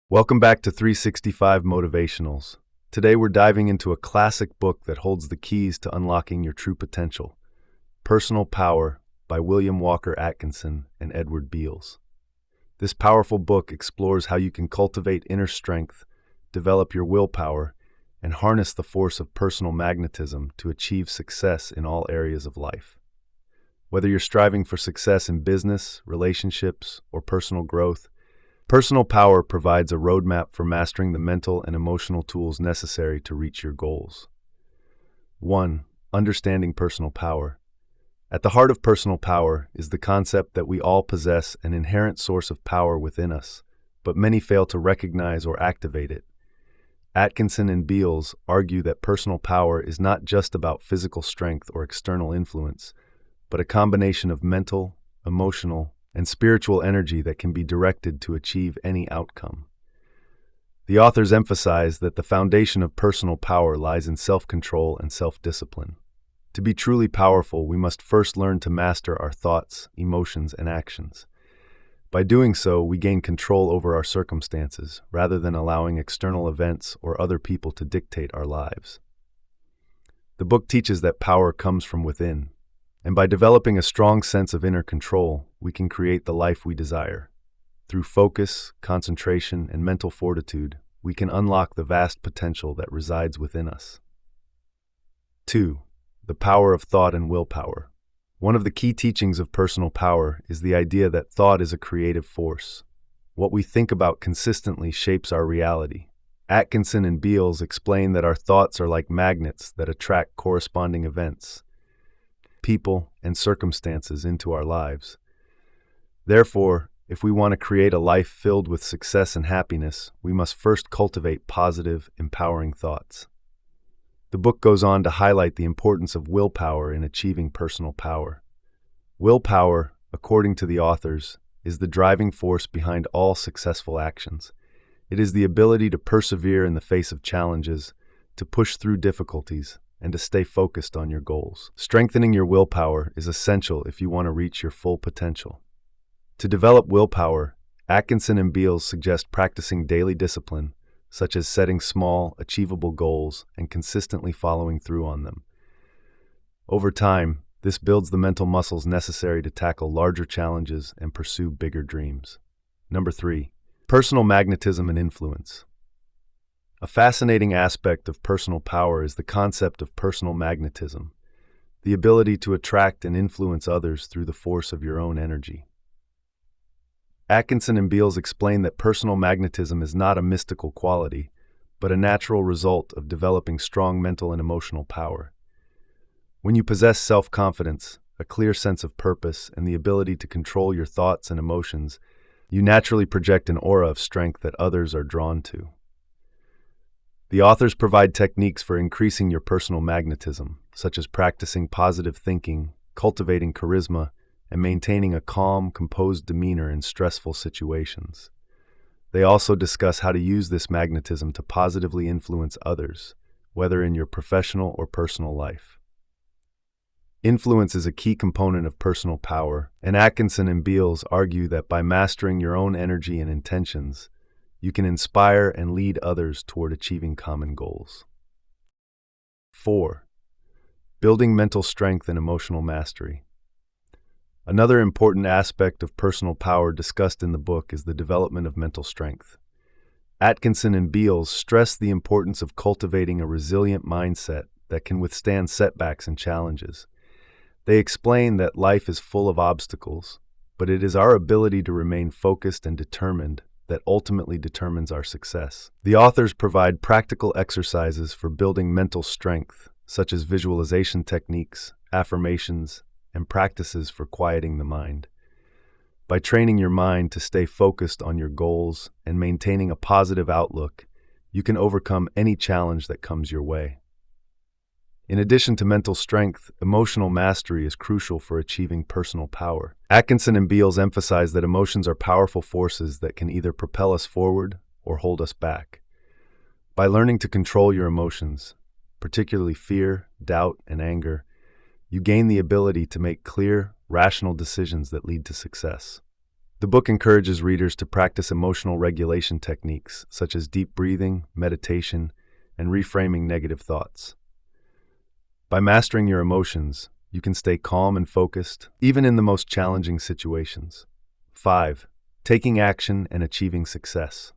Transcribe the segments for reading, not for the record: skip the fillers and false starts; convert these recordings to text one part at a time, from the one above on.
Welcome back to 365 Motivationals. Today we're diving into a classic book that holds the keys to unlocking your true potential, Personal Power by William Walker Atkinson and Edward Beals. This powerful book explores how you can cultivate inner strength, develop your willpower, and harness the force of personal magnetism to achieve success in all areas of life. Whether you're striving for success in business, relationships, or personal growth, Personal Power provides a roadmap for mastering the mental and emotional tools necessary to reach your goals. 1. Understanding personal power. At the heart of personal power is the concept that we all possess an inherent source of power within us, but many fail to recognize or activate it. Atkinson and Beals argue that personal power is not just about physical strength or external influence, but a combination of mental, emotional, and spiritual energy that can be directed to achieve any outcome. The authors emphasize that the foundation of personal power lies in self-control and self-discipline. To be truly powerful, we must first learn to master our thoughts, emotions, and actions. By doing so, we gain control over our circumstances, rather than allowing external events or other people to dictate our lives. The book teaches that power comes from within, and by developing a strong sense of inner control, we can create the life we desire. Through focus, concentration, and mental fortitude, we can unlock the vast potential that resides within us. 2. The power of thought and willpower. One of the key teachings of personal power is the idea that thought is a creative force. What we think about consistently shapes our reality. Atkinson and Beals explain that our thoughts are like magnets that attract corresponding events, people, and circumstances into our lives. Therefore, if we want to create a life filled with success and happiness, we must first cultivate positive, empowering thoughts. The book goes on to highlight the importance of willpower in achieving personal power. Willpower, according to the authors, is the driving force behind all successful actions. It is the ability to persevere in the face of challenges, to push through difficulties, and to stay focused on your goals. Strengthening your willpower is essential if you want to reach your full potential. To develop willpower, Atkinson and Beals suggest practicing daily discipline, such as setting small, achievable goals and consistently following through on them. Over time, this builds the mental muscles necessary to tackle larger challenges and pursue bigger dreams. 3. Personal magnetism and influence. A fascinating aspect of personal power is the concept of personal magnetism, the ability to attract and influence others through the force of your own energy. Atkinson and Beals explain that personal magnetism is not a mystical quality, but a natural result of developing strong mental and emotional power. When you possess self-confidence, a clear sense of purpose, and the ability to control your thoughts and emotions, you naturally project an aura of strength that others are drawn to. The authors provide techniques for increasing your personal magnetism, such as practicing positive thinking, cultivating charisma, and maintaining a calm, composed demeanor in stressful situations. They also discuss how to use this magnetism to positively influence others, whether in your professional or personal life. Influence is a key component of personal power, and Atkinson and Beals argue that by mastering your own energy and intentions, you can inspire and lead others toward achieving common goals. 4. Building mental strength and emotional mastery. Another important aspect of personal power discussed in the book is the development of mental strength. Atkinson and Beals stress the importance of cultivating a resilient mindset that can withstand setbacks and challenges. They explain that life is full of obstacles, but it is our ability to remain focused and determined that ultimately determines our success. The authors provide practical exercises for building mental strength, such as visualization techniques, affirmations, and practices for quieting the mind. By training your mind to stay focused on your goals and maintaining a positive outlook, you can overcome any challenge that comes your way. In addition to mental strength, emotional mastery is crucial for achieving personal power. Atkinson and Beals emphasize that emotions are powerful forces that can either propel us forward or hold us back. By learning to control your emotions, particularly fear, doubt, and anger, you gain the ability to make clear, rational decisions that lead to success. The book encourages readers to practice emotional regulation techniques such as deep breathing, meditation, and reframing negative thoughts. By mastering your emotions, you can stay calm and focused, even in the most challenging situations. 5. Taking action and achieving success.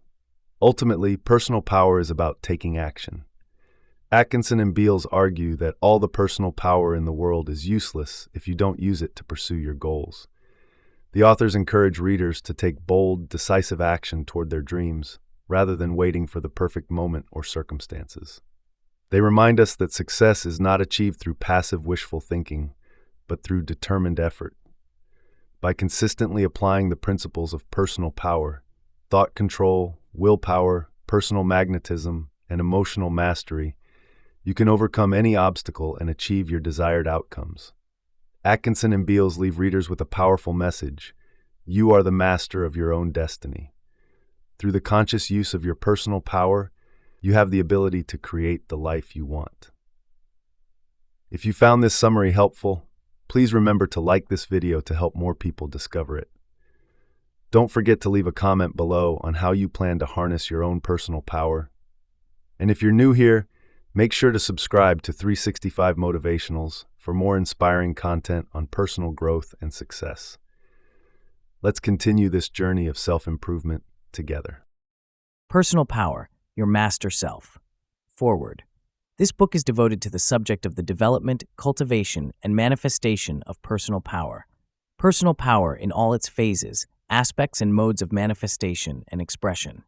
Ultimately, personal power is about taking action. Atkinson and Beals argue that all the personal power in the world is useless if you don't use it to pursue your goals. The authors encourage readers to take bold, decisive action toward their dreams, rather than waiting for the perfect moment or circumstances. They remind us that success is not achieved through passive wishful thinking, but through determined effort. By consistently applying the principles of personal power, thought control, willpower, personal magnetism, and emotional mastery, you can overcome any obstacle and achieve your desired outcomes. Atkinson and Beals leave readers with a powerful message: you are the master of your own destiny. Through the conscious use of your personal power, you have the ability to create the life you want. If you found this summary helpful, please remember to like this video to help more people discover it. Don't forget to leave a comment below on how you plan to harness your own personal power. And if you're new here, make sure to subscribe to 365 Motivationals for more inspiring content on personal growth and success. Let's continue this journey of self-improvement together. Personal Power, Your Master Self. Forward. This book is devoted to the subject of the development, cultivation, and manifestation of personal power. Personal power in all its phases, aspects, and modes of manifestation and expression.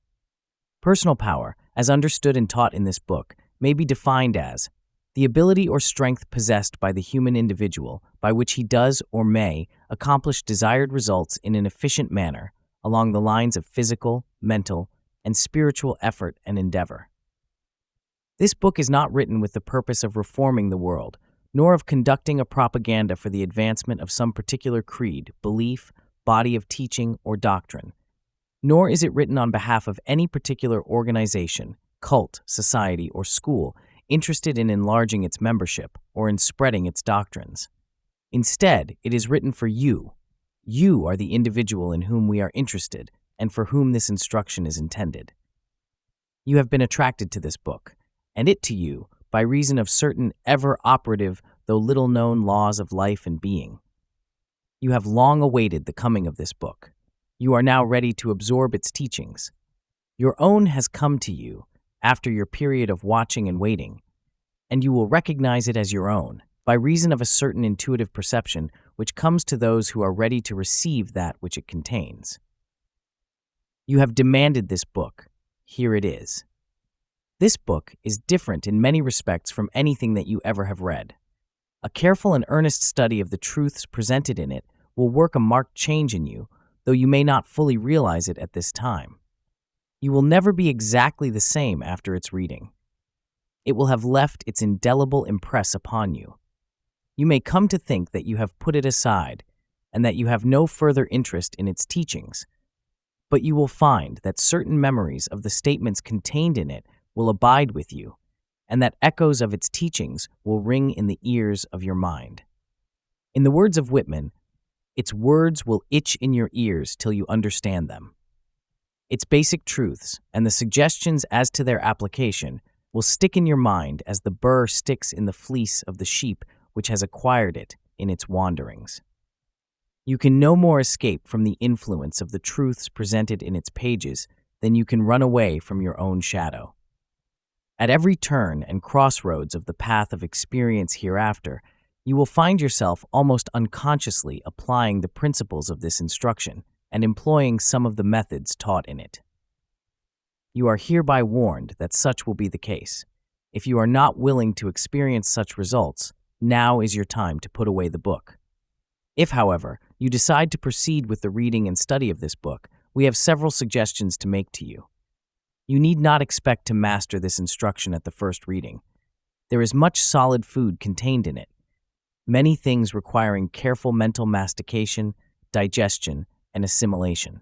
Personal power, as understood and taught in this book, may be defined as the ability or strength possessed by the human individual by which he does or may accomplish desired results in an efficient manner along the lines of physical, mental, and spiritual effort and endeavor. This book is not written with the purpose of reforming the world, nor of conducting a propaganda for the advancement of some particular creed, belief, body of teaching, or doctrine. Nor is it written on behalf of any particular organization, cult, society, or school interested in enlarging its membership or in spreading its doctrines. Instead, it is written for you. You are the individual in whom we are interested and for whom this instruction is intended. You have been attracted to this book, and it to you, by reason of certain ever-operative, though little-known laws of life and being. You have long awaited the coming of this book. You are now ready to absorb its teachings. Your own has come to you after your period of watching and waiting, and you will recognize it as your own by reason of a certain intuitive perception which comes to those who are ready to receive that which it contains. You have demanded this book. Here it is. This book is different in many respects from anything that you ever have read. A careful and earnest study of the truths presented in it will work a marked change in you, though you may not fully realize it at this time. You will never be exactly the same after its reading. It will have left its indelible impress upon you. You may come to think that you have put it aside and that you have no further interest in its teachings, but you will find that certain memories of the statements contained in it will abide with you, and that echoes of its teachings will ring in the ears of your mind. In the words of Whitman, its words will itch in your ears till you understand them. Its basic truths and the suggestions as to their application will stick in your mind as the burr sticks in the fleece of the sheep which has acquired it in its wanderings. You can no more escape from the influence of the truths presented in its pages than you can run away from your own shadow. At every turn and crossroads of the path of experience hereafter, you will find yourself almost unconsciously applying the principles of this instruction and employing some of the methods taught in it. You are hereby warned that such will be the case. If you are not willing to experience such results, now is your time to put away the book. If, however, you decide to proceed with the reading and study of this book, we have several suggestions to make to you. You need not expect to master this instruction at the first reading. There is much solid food contained in it, many things requiring careful mental mastication, digestion, and assimilation.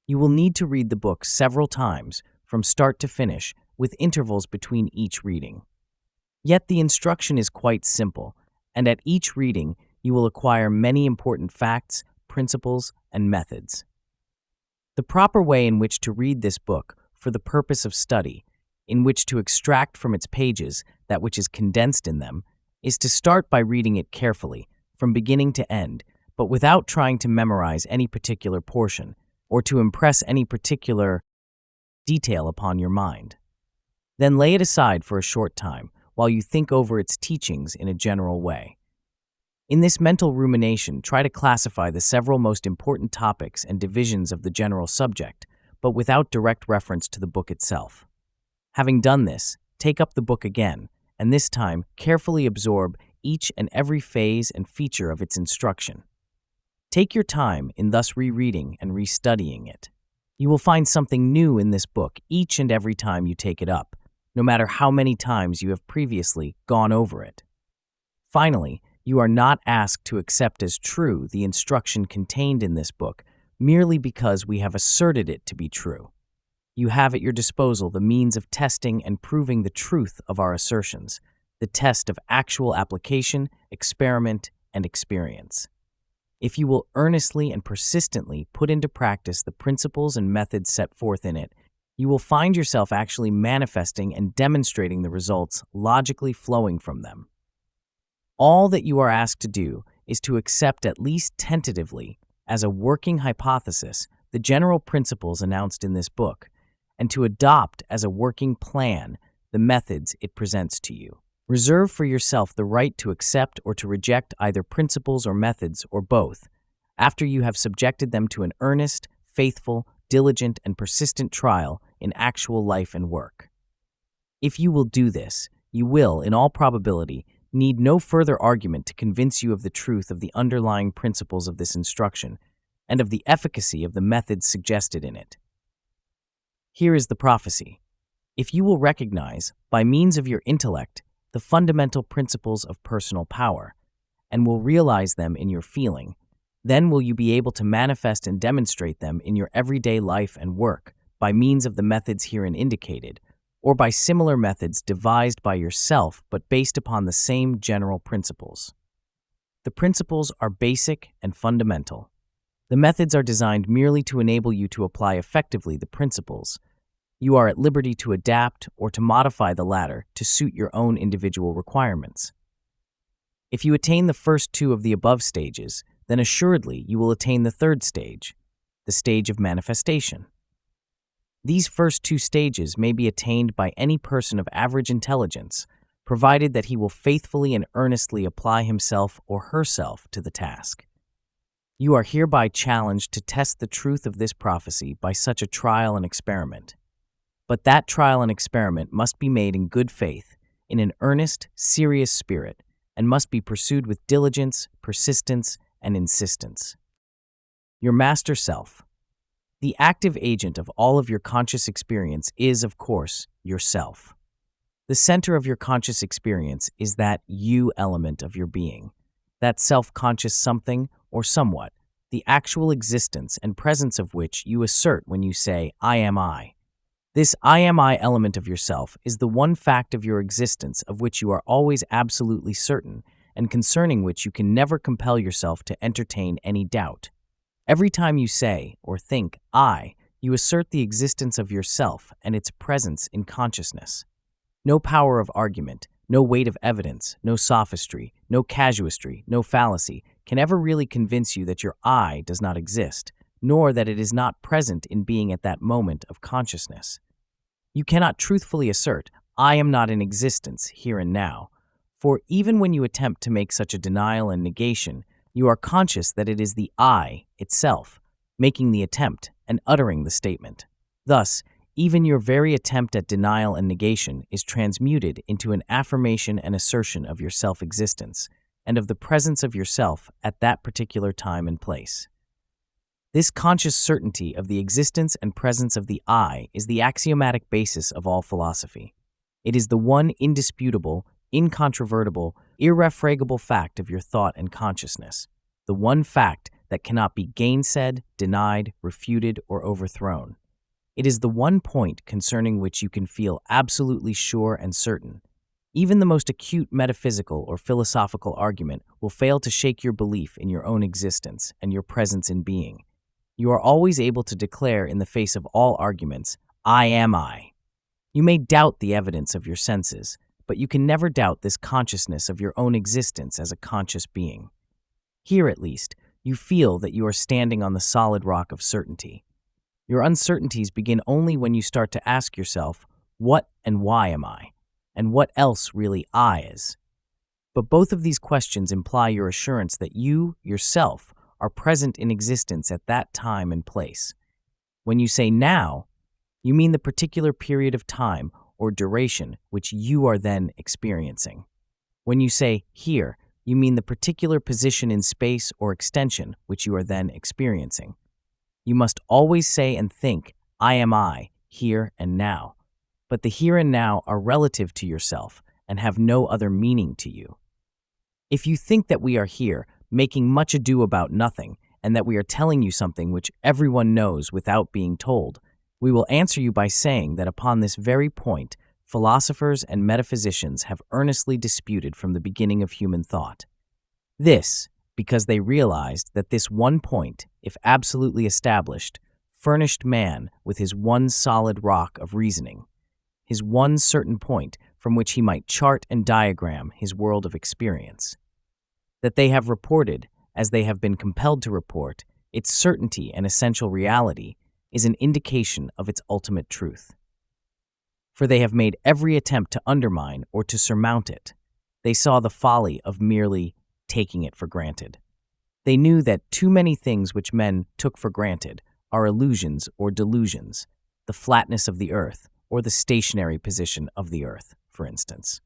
You will need to read the book several times from start to finish with intervals between each reading. Yet the instruction is quite simple, and at each reading you will acquire many important facts, principles, and methods. The proper way in which to read this book for the purpose of study, in which to extract from its pages that which is condensed in them, is to start by reading it carefully, from beginning to end, but without trying to memorize any particular portion or to impress any particular detail upon your mind. Then lay it aside for a short time while you think over its teachings in a general way. In this mental rumination, try to classify the several most important topics and divisions of the general subject, but without direct reference to the book itself. Having done this, take up the book again, and this time carefully absorb each and every phase and feature of its instruction. Take your time in thus rereading and restudying it. You will find something new in this book each and every time you take it up, no matter how many times you have previously gone over it. Finally, you are not asked to accept as true the instruction contained in this book merely because we have asserted it to be true. You have at your disposal the means of testing and proving the truth of our assertions, the test of actual application, experiment, and experience. If you will earnestly and persistently put into practice the principles and methods set forth in it, you will find yourself actually manifesting and demonstrating the results logically flowing from them. All that you are asked to do is to accept at least tentatively, as a working hypothesis, the general principles announced in this book, and to adopt as a working plan the methods it presents to you. Reserve for yourself the right to accept or to reject either principles or methods or both, after you have subjected them to an earnest, faithful, diligent, and persistent trial in actual life and work. If you will do this, you will, in all probability, need no further argument to convince you of the truth of the underlying principles of this instruction and of the efficacy of the methods suggested in it. Here is the prophecy. If you will recognize, by means of your intellect, the fundamental principles of personal power, and will realize them in your feeling, then will you be able to manifest and demonstrate them in your everyday life and work by means of the methods herein indicated, or by similar methods devised by yourself but based upon the same general principles. The principles are basic and fundamental. The methods are designed merely to enable you to apply effectively the principles. You are at liberty to adapt or to modify the latter to suit your own individual requirements. If you attain the first two of the above stages, then assuredly you will attain the third stage, the stage of manifestation. These first two stages may be attained by any person of average intelligence, provided that he will faithfully and earnestly apply himself or herself to the task. You are hereby challenged to test the truth of this prophecy by such a trial and experiment. But that trial and experiment must be made in good faith, in an earnest, serious spirit, and must be pursued with diligence, persistence, and insistence. Your master self. The active agent of all of your conscious experience is, of course, yourself. The center of your conscious experience is that you element of your being, that self-conscious something or somewhat, the actual existence and presence of which you assert when you say, I am I. This I am I element of yourself is the one fact of your existence of which you are always absolutely certain and concerning which you can never compel yourself to entertain any doubt. Every time you say or think I, you assert the existence of yourself and its presence in consciousness. No power of argument, no weight of evidence, no sophistry, no casuistry, no fallacy can ever really convince you that your I does not exist, nor that it is not present in being at that moment of consciousness. You cannot truthfully assert, I am not in existence here and now, for even when you attempt to make such a denial and negation, you are conscious that it is the I itself, making the attempt and uttering the statement. Thus, even your very attempt at denial and negation is transmuted into an affirmation and assertion of your self-existence and of the presence of yourself at that particular time and place. This conscious certainty of the existence and presence of the I is the axiomatic basis of all philosophy. It is the one indisputable, incontrovertible, irrefragable fact of your thought and consciousness, the one fact that cannot be gainsaid, denied, refuted, or overthrown. It is the one point concerning which you can feel absolutely sure and certain. Even the most acute metaphysical or philosophical argument will fail to shake your belief in your own existence and your presence in being. you are always able to declare in the face of all arguments, I am I. You may doubt the evidence of your senses, but you can never doubt this consciousness of your own existence as a conscious being. Here, at least, you feel that you are standing on the solid rock of certainty. Your uncertainties begin only when you start to ask yourself, what and why am I? And what else really I is? But both of these questions imply your assurance that you, yourself, are present in existence at that time and place. When you say now, you mean the particular period of time or duration which you are then experiencing. When you say here, you mean the particular position in space or extension which you are then experiencing. You must always say and think, I am I, here and now. But the here and now are relative to yourself and have no other meaning to you. If you think that we are here, making much ado about nothing, and that we are telling you something which everyone knows without being told, we will answer you by saying that upon this very point, philosophers and metaphysicians have earnestly disputed from the beginning of human thought. This, because they realized that this one point, if absolutely established, furnished man with his one solid rock of reasoning, his one certain point from which he might chart and diagram his world of experience. That they have reported, as they have been compelled to report, its certainty and essential reality is an indication of its ultimate truth. For they have made every attempt to undermine or to surmount it. They saw the folly of merely taking it for granted. They knew that too many things which men took for granted are illusions or delusions, the flatness of the earth or the stationary position of the earth, for instance.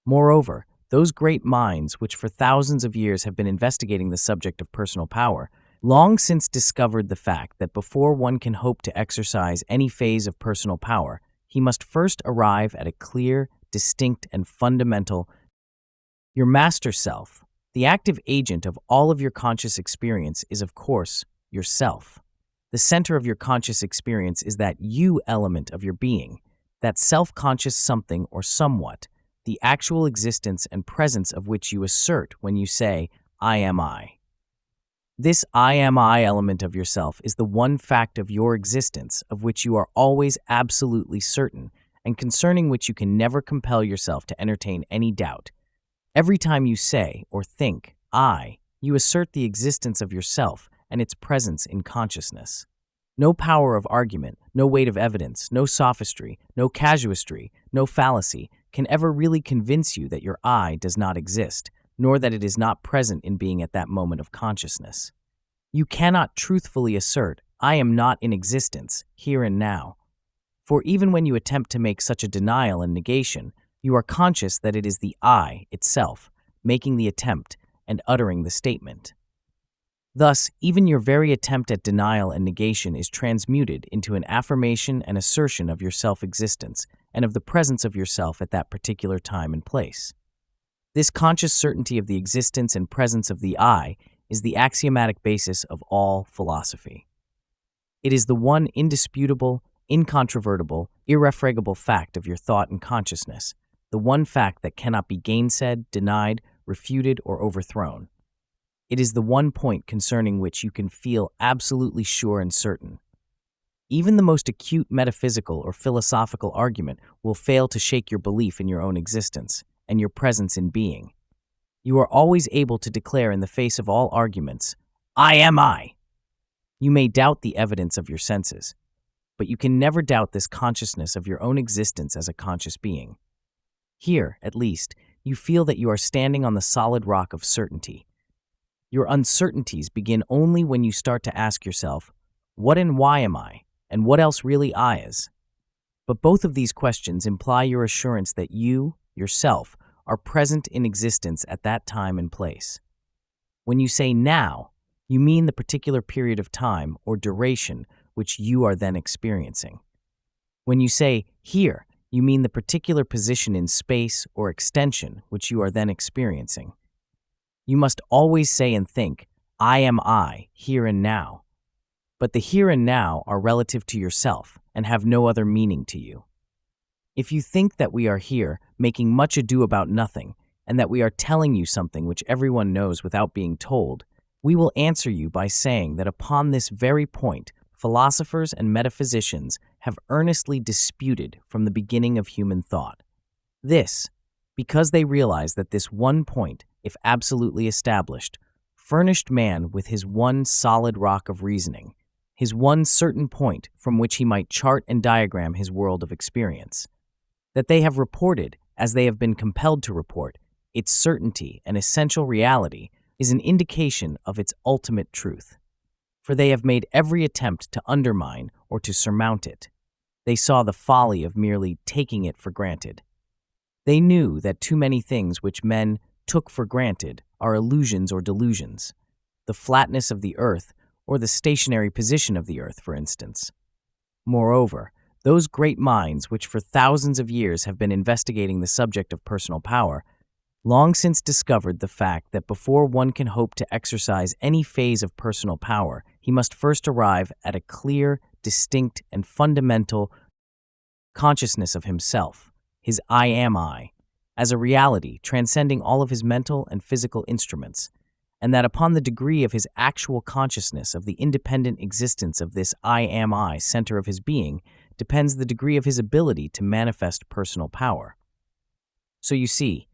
Moreover, those great minds which for thousands of years have been investigating the subject of personal power long since discovered the fact that before one can hope to exercise any phase of personal power, he must first arrive at a clear, distinct, and fundamental your master self. The active agent of all of your conscious experience is, of course, yourself. The center of your conscious experience is that you element of your being, that self-conscious something or somewhat, the actual existence and presence of which you assert when you say, I am I. This I am I element of yourself is the one fact of your existence of which you are always absolutely certain and concerning which you can never compel yourself to entertain any doubt. Every time you say or think, I, you assert the existence of yourself and its presence in consciousness. No power of argument, no weight of evidence, no sophistry, no casuistry, no fallacy can ever really convince you that your I does not exist, nor that it is not present in being at that moment of consciousness. You cannot truthfully assert, I am not in existence, here and now. For even when you attempt to make such a denial and negation, you are conscious that it is the I itself, making the attempt and uttering the statement. Thus, even your very attempt at denial and negation is transmuted into an affirmation and assertion of your self-existence and of the presence of yourself at that particular time and place. This conscious certainty of the existence and presence of the I is the axiomatic basis of all philosophy. It is the one indisputable, incontrovertible, irrefragable fact of your thought and consciousness, the one fact that cannot be gainsaid, denied, refuted, or overthrown. It is the one point concerning which you can feel absolutely sure and certain. Even the most acute metaphysical or philosophical argument will fail to shake your belief in your own existence and your presence in being. You are always able to declare in the face of all arguments, I am I. You may doubt the evidence of your senses, but you can never doubt this consciousness of your own existence as a conscious being. Here, at least, you feel that you are standing on the solid rock of certainty. Your uncertainties begin only when you start to ask yourself, what and why am I, and what else really I is? But both of these questions imply your assurance that you, yourself, are present in existence at that time and place. When you say now, you mean the particular period of time or duration which you are then experiencing. When you say here, you mean the particular position in space or extension which you are then experiencing. You must always say and think, I am I, here and now. But the here and now are relative to yourself and have no other meaning to you. If you think that we are here, making much ado about nothing, and that we are telling you something which everyone knows without being told, We will answer you by saying that upon this very point, philosophers and metaphysicians have earnestly disputed from the beginning of human thought. This, because they realize that this one point, if absolutely established, furnished man with his one solid rock of reasoning, his one certain point from which he might chart and diagram his world of experience. That they have reported, as they have been compelled to report, its certainty and essential reality is an indication of its ultimate truth. For they have made every attempt to undermine or to surmount it. They saw the folly of merely taking it for granted. They knew that too many things which men took for granted are illusions or delusions, the flatness of the earth or the stationary position of the earth, for instance. Moreover, those great minds which for thousands of years have been investigating the subject of personal power long since discovered the fact that before one can hope to exercise any phase of personal power, he must first arrive at a clear, distinct, and fundamental consciousness of himself, his I am I, as a reality transcending all of his mental and physical instruments, and that upon the degree of his actual consciousness of the independent existence of this I am I center of his being depends the degree of his ability to manifest personal power. So you see,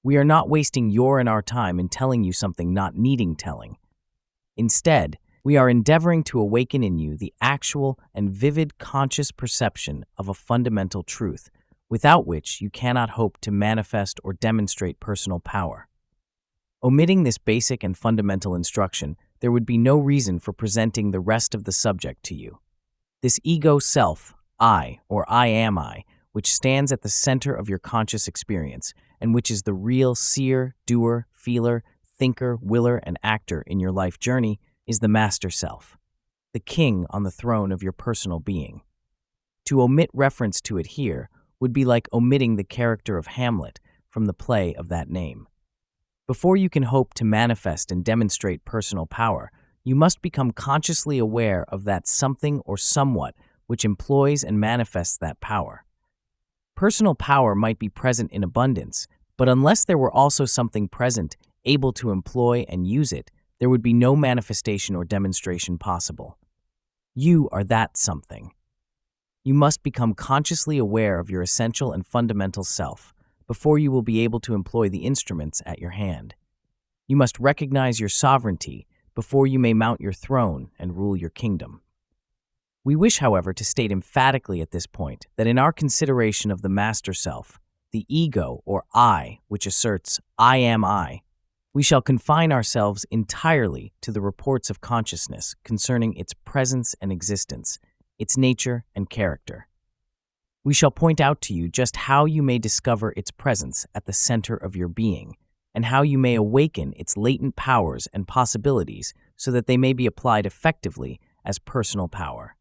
we are not wasting your and our time in telling you something not needing telling. Instead, we are endeavoring to awaken in you the actual and vivid conscious perception of a fundamental truth, without which you cannot hope to manifest or demonstrate personal power. Omitting this basic and fundamental instruction, there would be no reason for presenting the rest of the subject to you. This ego self, I, or I am I, which stands at the center of your conscious experience, and which is the real seer, doer, feeler, thinker, willer, and actor in your life journey, is the master self, the king on the throne of your personal being. To omit reference to it here would be like omitting the character of Hamlet from the play of that name. Before you can hope to manifest and demonstrate personal power, you must become consciously aware of that something or somewhat which employs and manifests that power. Personal power might be present in abundance, but unless there were also something present able to employ and use it, there would be no manifestation or demonstration possible. You are that something. You must become consciously aware of your essential and fundamental self before you will be able to employ the instruments at your hand. You must recognize your sovereignty before you may mount your throne and rule your kingdom. We wish, however, to state emphatically at this point that in our consideration of the master self, the ego or I, which asserts I am I, we shall confine ourselves entirely to the reports of consciousness concerning its presence and existence, its nature and character. We shall point out to you just how you may discover its presence at the center of your being, and how you may awaken its latent powers and possibilities so that they may be applied effectively as personal power.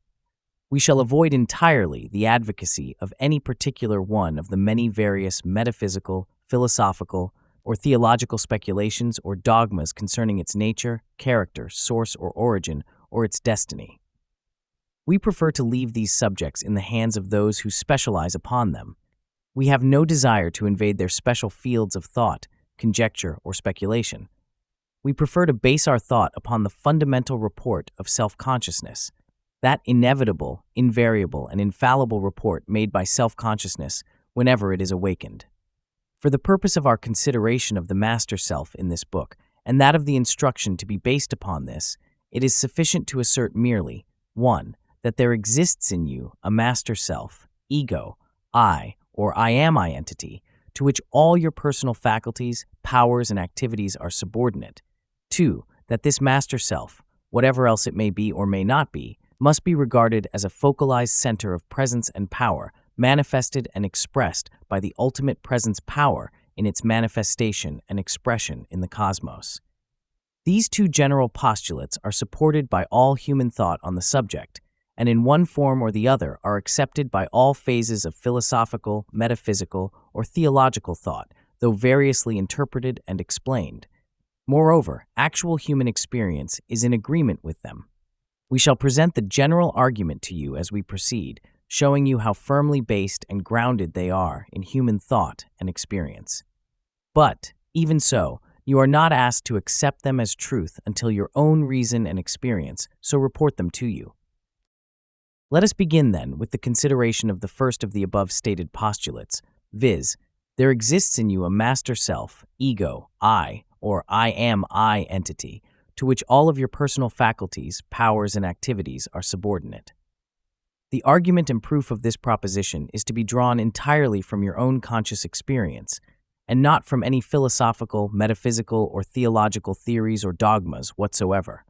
We shall avoid entirely the advocacy of any particular one of the many various metaphysical, philosophical, or theological speculations or dogmas concerning its nature, character, source or origin, or its destiny. We prefer to leave these subjects in the hands of those who specialize upon them. We have no desire to invade their special fields of thought, conjecture, or speculation. We prefer to base our thought upon the fundamental report of self-consciousness, that inevitable, invariable, and infallible report made by self-consciousness whenever it is awakened. For the purpose of our consideration of the master self in this book, and that of the instruction to be based upon this, it is sufficient to assert merely, 1. That there exists in you a master self, ego, I, or I am I entity, to which all your personal faculties, powers, and activities are subordinate. 2. That this master self, whatever else it may be or may not be, must be regarded as a focalized center of presence and power, manifested and expressed by the ultimate presence power in its manifestation and expression in the cosmos. These two general postulates are supported by all human thought on the subject, and in one form or the other are accepted by all phases of philosophical, metaphysical, or theological thought, though variously interpreted and explained. Moreover, actual human experience is in agreement with them. We shall present the general argument to you as we proceed, showing you how firmly based and grounded they are in human thought and experience. But, even so, You are not asked to accept them as truth until your own reason and experience so report them to you. Let us begin, then, with the consideration of the first of the above stated postulates, viz., there exists in you a master self, ego, I, or I am I entity, to which all of your personal faculties, powers, and activities are subordinate. The argument and proof of this proposition is to be drawn entirely from your own conscious experience, and not from any philosophical, metaphysical, or theological theories or dogmas whatsoever.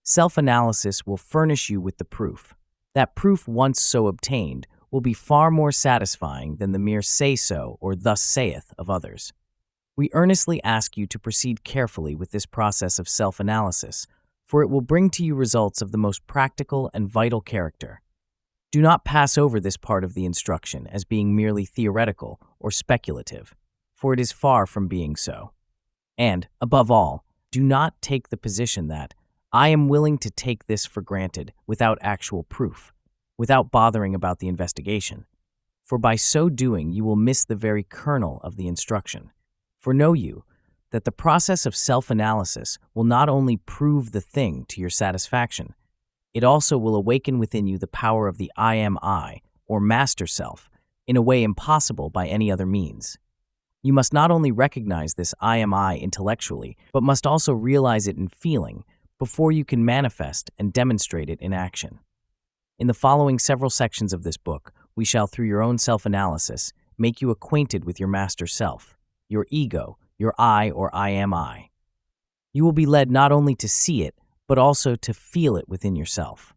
Self-analysis will furnish you with the proof. That proof, once so obtained, will be far more satisfying than the mere say-so or thus saith of others. We earnestly ask you to proceed carefully with this process of self-analysis, for it will bring to you results of the most practical and vital character. Do not pass over this part of the instruction as being merely theoretical or speculative, for it is far from being so. And, above all, do not take the position that I am willing to take this for granted without actual proof, without bothering about the investigation, for by so doing you will miss the very kernel of the instruction. For know you that the process of self-analysis will not only prove the thing to your satisfaction, it also will awaken within you the power of the I am I, or master self, in a way impossible by any other means. You must not only recognize this I am I intellectually, but must also realize it in feeling before you can manifest and demonstrate it in action. In the following several sections of this book, we shall, through your own self-analysis, make you acquainted with your master self, your ego, your I or I am I. You will be led not only to see it, but also to feel it within yourself.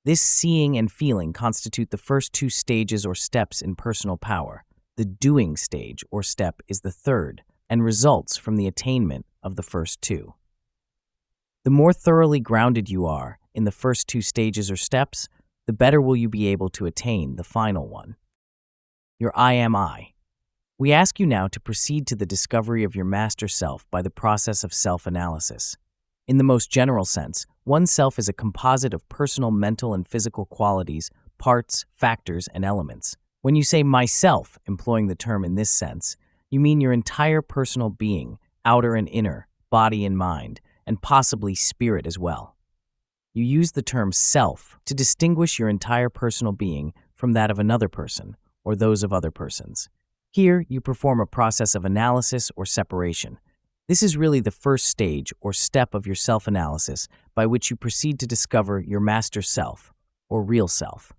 This seeing and feeling constitute the first two stages or steps in personal power. The doing stage or step is the third, and results from the attainment of the first two. The more thoroughly grounded you are in the first two stages or steps, the better will you be able to attain the final one, your I am I. We ask you now to proceed to the discovery of your master self by the process of self-analysis. In the most general sense, oneself is a composite of personal, mental, and physical qualities, parts, factors, and elements. When you say myself, employing the term in this sense, you mean your entire personal being, outer and inner, body and mind, and possibly spirit as well. You use the term self to distinguish your entire personal being from that of another person or those of other persons. Here, you perform a process of analysis or separation. This is really the first stage or step of your self-analysis by which you proceed to discover your master self or real self.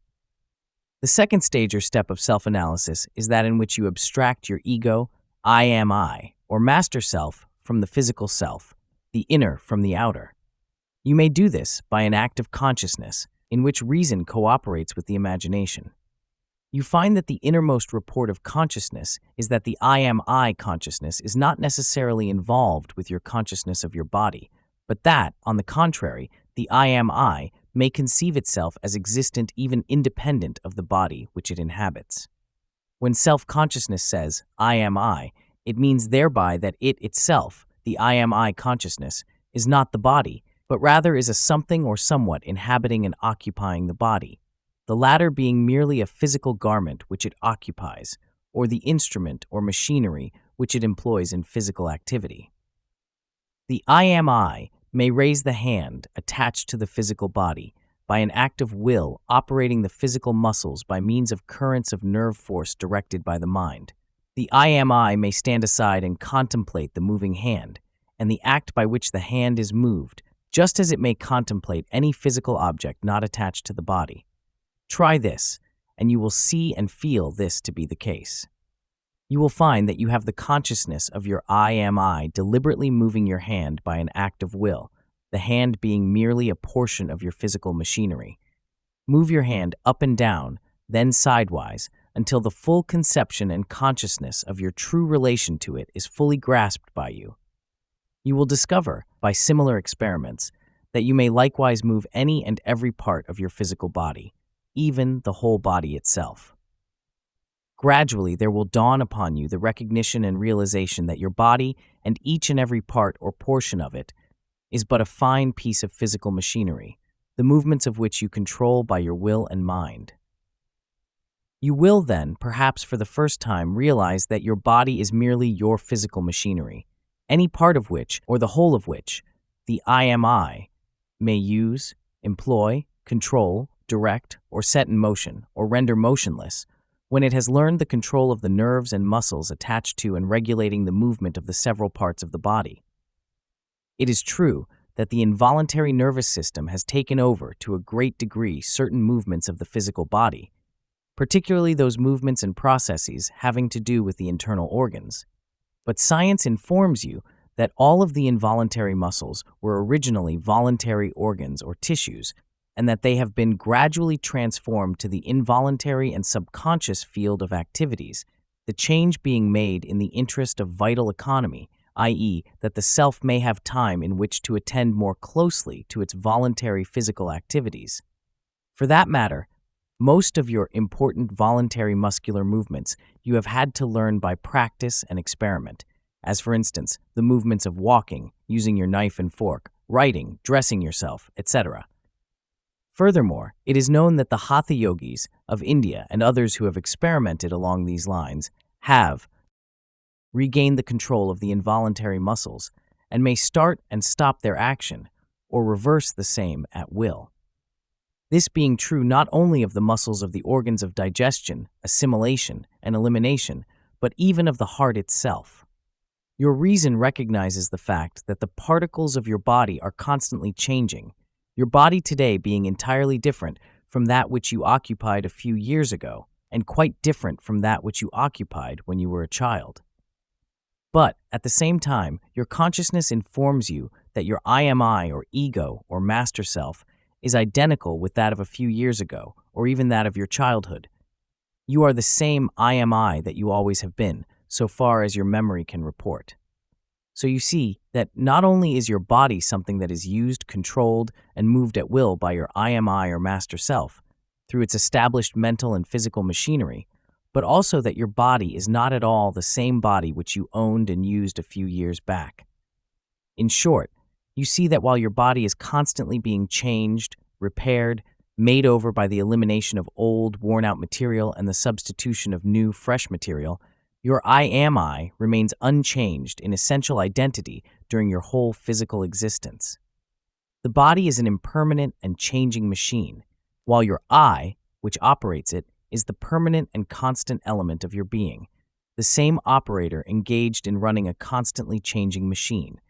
The second stage or step of self-analysis is that in which you abstract your ego, I am I, or master self from the physical self, the inner from the outer. You may do this by an act of consciousness in which reason cooperates with the imagination. You find that the innermost report of consciousness is that the I am I consciousness is not necessarily involved with your consciousness of your body, but that, on the contrary, the I am I may conceive itself as existent even independent of the body which it inhabits. When self-consciousness says, I am I, it means thereby that it itself, the I am I consciousness, is not the body, but rather is a something or somewhat inhabiting and occupying the body, the latter being merely a physical garment which it occupies, or the instrument or machinery which it employs in physical activity. The I am I may raise the hand attached to the physical body by an act of will operating the physical muscles by means of currents of nerve force directed by the mind. The I am I may stand aside and contemplate the moving hand, and the act by which the hand is moved, just as it may contemplate any physical object not attached to the body. Try this, and you will see and feel this to be the case. You will find that you have the consciousness of your I am I deliberately moving your hand by an act of will, the hand being merely a portion of your physical machinery. Move your hand up and down, then sidewise, until the full conception and consciousness of your true relation to it is fully grasped by you. You will discover, by similar experiments, that you may likewise move any and every part of your physical body, even the whole body itself. Gradually, there will dawn upon you the recognition and realization that your body and each and every part or portion of it is but a fine piece of physical machinery, the movements of which you control by your will and mind. You will then, perhaps for the first time, realize that your body is merely your physical machinery, any part of which, or the whole of which, the I am I may use, employ, control, direct, or set in motion, or render motionless, when it has learned the control of the nerves and muscles attached to and regulating the movement of the several parts of the body. It is true that the involuntary nervous system has taken over to a great degree certain movements of the physical body, particularly those movements and processes having to do with the internal organs. But science informs you that all of the involuntary muscles were originally voluntary organs or tissues, and that they have been gradually transformed to the involuntary and subconscious field of activities, the change being made in the interest of vital economy, i.e., that the self may have time in which to attend more closely to its voluntary physical activities. For that matter, most of your important voluntary muscular movements you have had to learn by practice and experiment, as for instance, the movements of walking, using your knife and fork, writing, dressing yourself, etc. Furthermore, it is known that the Hatha yogis of India and others who have experimented along these lines have regained the control of the involuntary muscles and may start and stop their action or reverse the same at will. This being true not only of the muscles of the organs of digestion, assimilation, and elimination, but even of the heart itself. Your reason recognizes the fact that the particles of your body are constantly changing, your body today being entirely different from that which you occupied a few years ago, and quite different from that which you occupied when you were a child. But, at the same time, your consciousness informs you that your I am I, or ego, or master self, is identical with that of a few years ago, or even that of your childhood. You are the same I am I that you always have been, so far as your memory can report. So you see that not only is your body something that is used, controlled, and moved at will by your I am I, or master self, through its established mental and physical machinery, but also that your body is not at all the same body which you owned and used a few years back. In short, you see that while your body is constantly being changed, repaired, made over by the elimination of old, worn-out material and the substitution of new, fresh material, your I am I remains unchanged in essential identity during your whole physical existence. The body is an impermanent and changing machine, while your I, which operates it, is the permanent and constant element of your being, the same operator engaged in running a constantly changing machine.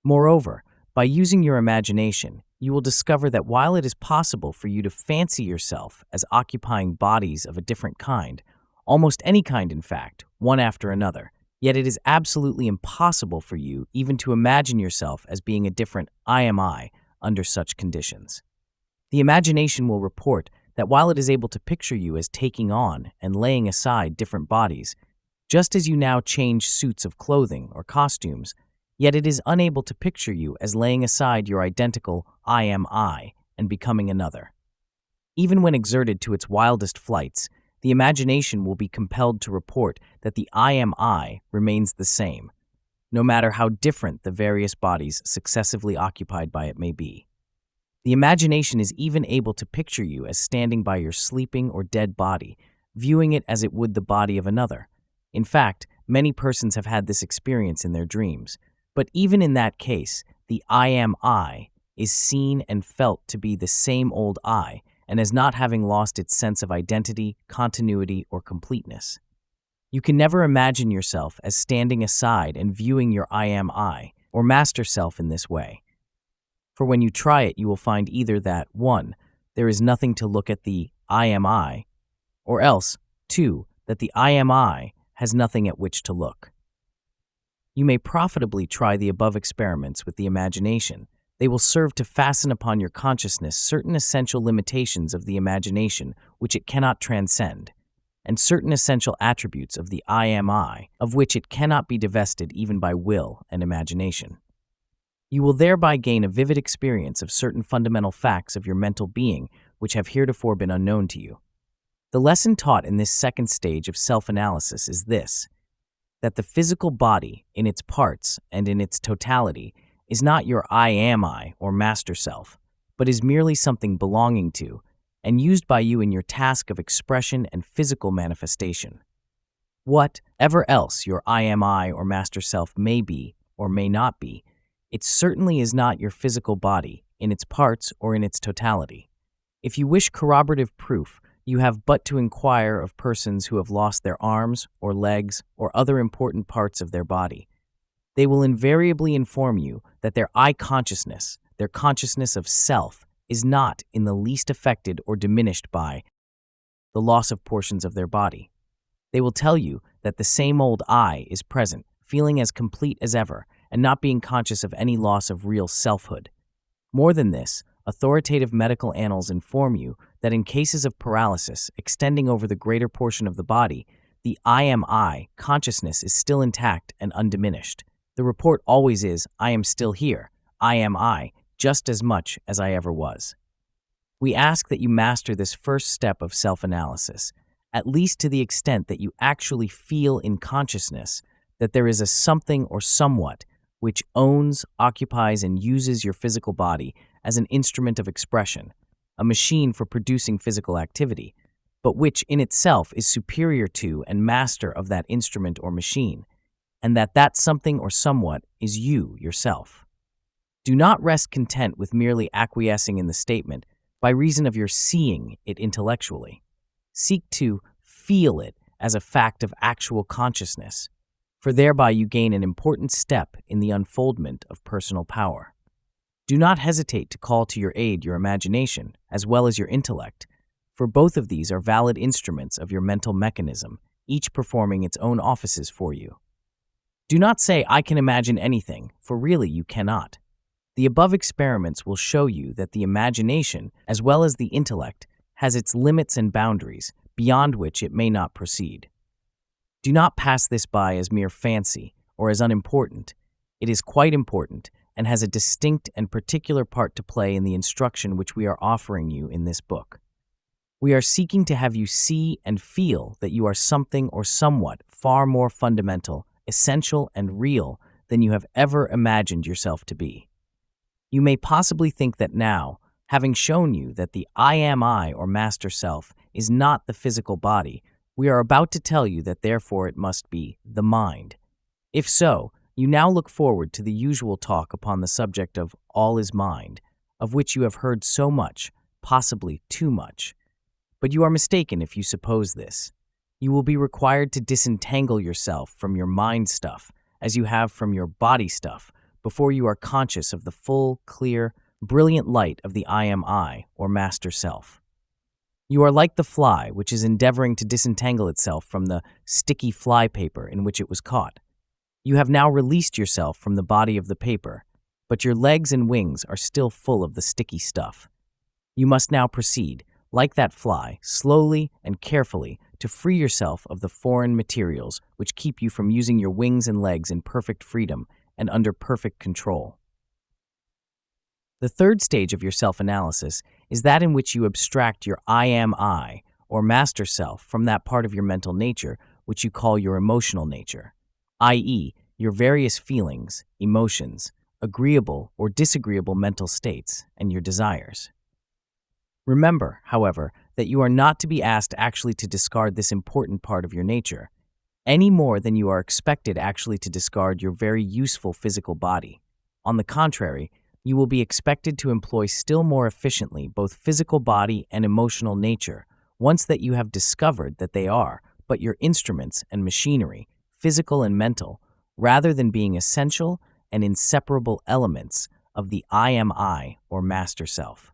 Moreover, by using your imagination, you will discover that while it is possible for you to fancy yourself as occupying bodies of a different kind, almost any kind in fact, one after another, yet it is absolutely impossible for you even to imagine yourself as being a different I am I under such conditions. The imagination will report that while it is able to picture you as taking on and laying aside different bodies, just as you now change suits of clothing or costumes, yet it is unable to picture you as laying aside your identical I am I and becoming another. Even when exerted to its wildest flights, the imagination will be compelled to report that the I am I remains the same, no matter how different the various bodies successively occupied by it may be. The imagination is even able to picture you as standing by your sleeping or dead body, viewing it as it would the body of another. In fact, many persons have had this experience in their dreams. But even in that case, the I am I is seen and felt to be the same old I, and as not having lost its sense of identity, continuity, or completeness. You can never imagine yourself as standing aside and viewing your I am I, or master self in this way. For when you try it, you will find either that, 1, there is nothing to look at the I am I, or else, 2, that the I am I has nothing at which to look. You may profitably try the above experiments with the imagination. They will serve to fasten upon your consciousness certain essential limitations of the imagination which it cannot transcend, and certain essential attributes of the I am I of which it cannot be divested even by will and imagination. You will thereby gain a vivid experience of certain fundamental facts of your mental being which have heretofore been unknown to you. The lesson taught in this second stage of self-analysis is this: that the physical body, in its parts and in its totality, is not your I am I, or master self, but is merely something belonging to and used by you in your task of expression and physical manifestation. Whatever else your I am I, or master self may be, or may not be, it certainly is not your physical body, in its parts or in its totality. If you wish corroborative proof, you have but to inquire of persons who have lost their arms or legs or other important parts of their body. They will invariably inform you that their I consciousness, their consciousness of self, is not in the least affected or diminished by the loss of portions of their body. They will tell you that the same old I is present, feeling as complete as ever, and not being conscious of any loss of real selfhood. More than this, authoritative medical annals inform you that in cases of paralysis extending over the greater portion of the body, the I am I consciousness is still intact and undiminished. The report always is, I am still here, I am I, just as much as I ever was. We ask that you master this first step of self-analysis, at least to the extent that you actually feel in consciousness that there is a something or somewhat which owns, occupies, and uses your physical body as an instrument of expression, a machine for producing physical activity, but which in itself is superior to and master of that instrument or machine, and that something or somewhat is you yourself. Do not rest content with merely acquiescing in the statement by reason of your seeing it intellectually. Seek to feel it as a fact of actual consciousness, for thereby you gain an important step in the unfoldment of personal power. Do not hesitate to call to your aid your imagination as well as your intellect, for both of these are valid instruments of your mental mechanism, each performing its own offices for you. Do not say, I can imagine anything, for really you cannot. The above experiments will show you that the imagination, as well as the intellect, has its limits and boundaries, beyond which it may not proceed. Do not pass this by as mere fancy or as unimportant. It is quite important and has a distinct and particular part to play in the instruction which we are offering you in this book. We are seeking to have you see and feel that you are something or somewhat far more fundamental, essential, and real than you have ever imagined yourself to be. You may possibly think that now, having shown you that the I am I or master self is not the physical body, we are about to tell you that therefore it must be the mind. If so, you now look forward to the usual talk upon the subject of all is mind, of which you have heard so much, possibly too much. But you are mistaken if you suppose this. You will be required to disentangle yourself from your mind stuff, as you have from your body stuff, before you are conscious of the full, clear, brilliant light of the I am I, or master self. You are like the fly which is endeavoring to disentangle itself from the sticky fly paper in which it was caught. You have now released yourself from the body of the paper, but your legs and wings are still full of the sticky stuff. You must now proceed, like that fly, slowly and carefully, to free yourself of the foreign materials which keep you from using your wings and legs in perfect freedom and under perfect control. The third stage of your self-analysis is that in which you abstract your I am I, or master self, from that part of your mental nature which you call your emotional nature, i.e., your various feelings, emotions, agreeable or disagreeable mental states, and your desires. Remember, however, that you are not to be asked actually to discard this important part of your nature, any more than you are expected actually to discard your very useful physical body. On the contrary, you will be expected to employ still more efficiently both physical body and emotional nature, once that you have discovered that they are but your instruments and machinery, physical and mental, rather than being essential and inseparable elements of the I am I, or master self.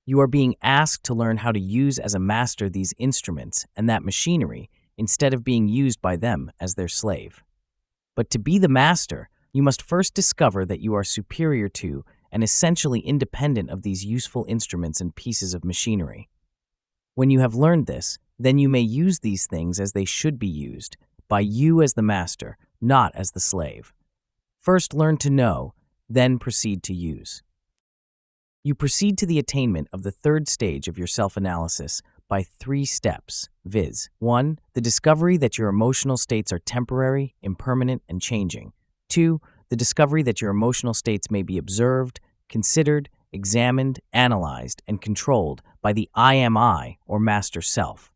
You are being asked to learn how to use as a master these instruments and that machinery instead of being used by them as their slave. But to be the master, you must first discover that you are superior to and essentially independent of these useful instruments and pieces of machinery. When you have learned this, then you may use these things as they should be used, by you as the master, not as the slave. First learn to know, then proceed to use. You proceed to the attainment of the third stage of your self-analysis by 3 steps, viz. 1. The discovery that your emotional states are temporary, impermanent, and changing. 2. The discovery that your emotional states may be observed, considered, examined, analyzed, and controlled by the I am I, or master self.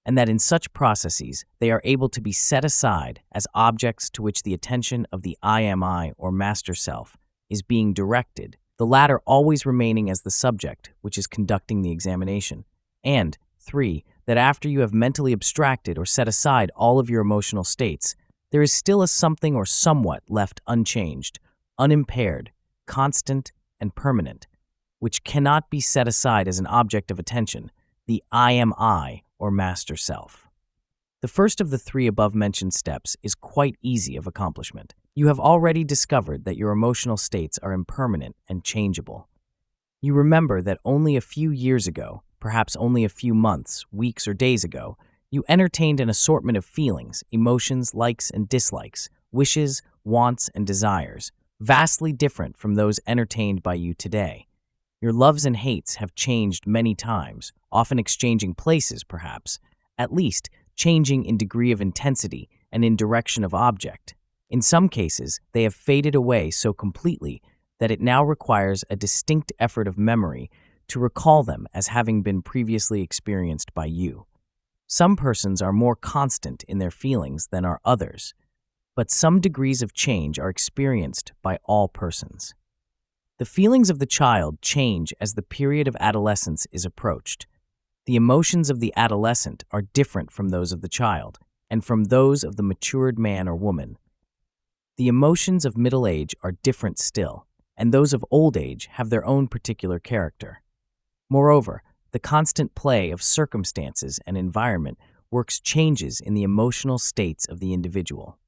and that in such processes they are able to be set aside as objects to which the attention of the I am I or master self is being directed, the latter always remaining as the subject which is conducting the examination. And 3. That after you have mentally abstracted or set aside all of your emotional states, there is still a something or somewhat left unchanged, unimpaired, constant, and permanent, which cannot be set aside as an object of attention, the I am I or master self. The first of the 3 above-mentioned steps is quite easy of accomplishment. You have already discovered that your emotional states are impermanent and changeable. You remember that only a few years ago, perhaps only a few months, weeks, or days ago, you entertained an assortment of feelings, emotions, likes and dislikes, wishes, wants, and desires, vastly different from those entertained by you today. Your loves and hates have changed many times, often exchanging places, perhaps, at least changing in degree of intensity and in direction of object. In some cases, they have faded away so completely that it now requires a distinct effort of memory to recall them as having been previously experienced by you. Some persons are more constant in their feelings than are others, but some degrees of change are experienced by all persons. The feelings of the child change as the period of adolescence is approached. The emotions of the adolescent are different from those of the child, and from those of the matured man or woman. The emotions of middle age are different still, and those of old age have their own particular character. Moreover, the constant play of circumstances and environment works changes in the emotional states of the individual.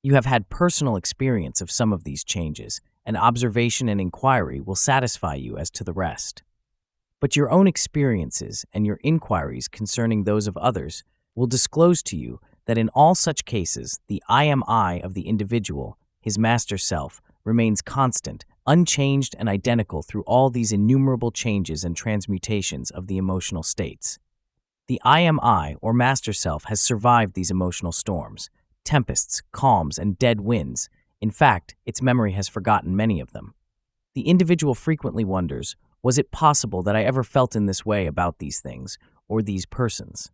You have had personal experience of some of these changes, and observation and inquiry will satisfy you as to the rest. But your own experiences and your inquiries concerning those of others will disclose to you that in all such cases the I am I of the individual, his master self, remains constant, unchanged and identical through all these innumerable changes and transmutations of the emotional states. The I am I or master self has survived these emotional storms, tempests, calms, and dead winds. In fact, its memory has forgotten many of them. The individual frequently wonders, was it possible that I ever felt in this way about these things or these persons?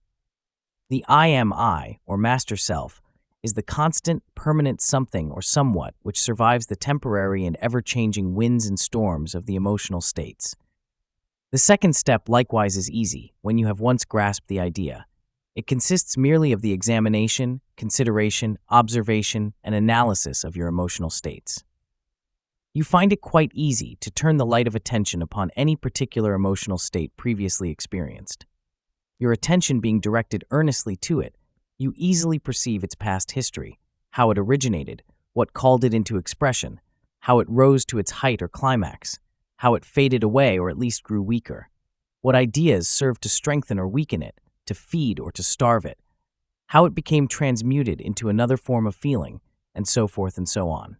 The I am I, or master self, is the constant, permanent something or somewhat which survives the temporary and ever-changing winds and storms of the emotional states. The second step likewise is easy when you have once grasped the idea. It consists merely of the examination, consideration, observation, and analysis of your emotional states. You find it quite easy to turn the light of attention upon any particular emotional state previously experienced. Your attention being directed earnestly to it, you easily perceive its past history, how it originated, what called it into expression, how it rose to its height or climax, how it faded away or at least grew weaker, what ideas served to strengthen or weaken it, to feed or to starve it, how it became transmuted into another form of feeling, and so forth and so on.